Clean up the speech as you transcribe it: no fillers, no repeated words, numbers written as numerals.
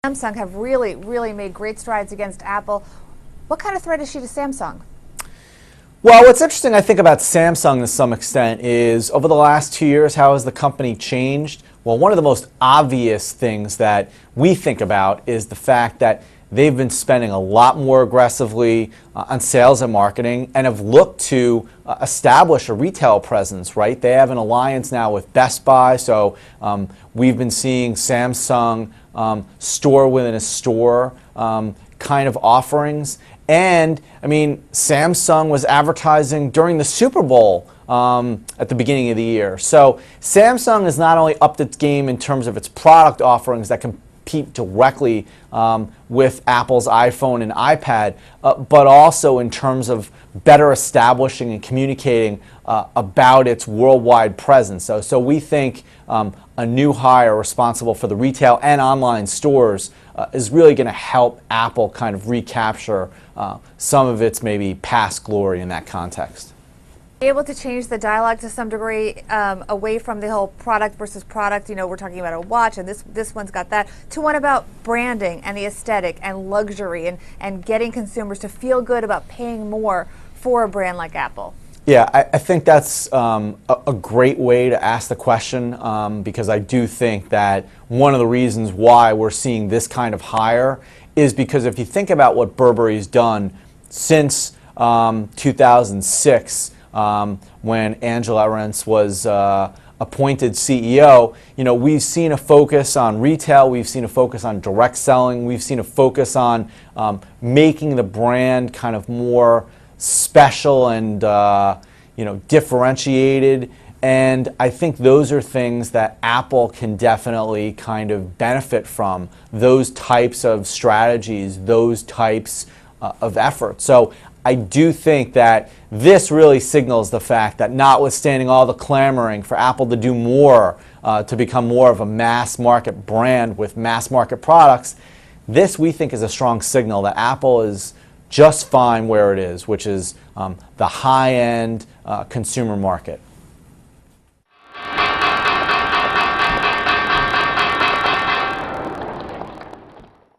Samsung have really made great strides against Apple. What kind of threat is she to Samsung? Well, what's interesting, I think, about Samsung to some extent is over the last 2 years, how has the company changed? Well, one of the most obvious things that we think about is the fact that they've been spending a lot more aggressively on sales and marketing and have looked to establish a retail presence, right? They have an alliance now with Best Buy, so we've been seeing Samsung store within a store kind of offerings. And, I mean, Samsung was advertising during the Super Bowl at the beginning of the year. So Samsung has not only upped its game in terms of its product offerings that compete directly with Apple's iPhone and iPad, but also in terms of better establishing and communicating about its worldwide presence. So we think a new hire responsible for the retail and online stores is really going to help Apple kind of recapture some of its maybe past glory in that context. Able to change the dialogue to some degree away from the whole product versus product. You know, we're talking about a watch, and this one's got that, to one about branding and the aesthetic and luxury and getting consumers to feel good about paying more for a brand like Apple. Yeah, I think that's a great way to ask the question because I do think that one of the reasons why we're seeing this kind of hire is because if you think about what Burberry's done since 2006, when Angela Ahrendts was appointed CEO, you know, we've seen a focus on retail, we've seen a focus on direct selling, we've seen a focus on making the brand kind of more special and you know, differentiated. And I think those are things that Apple can definitely kind of benefit from, those types of strategies, those types of efforts. So I do think that this really signals the fact that notwithstanding all the clamoring for Apple to do more, to become more of a mass market brand with mass market products, this we think is a strong signal that Apple is just fine where it is, which is the high-end consumer market.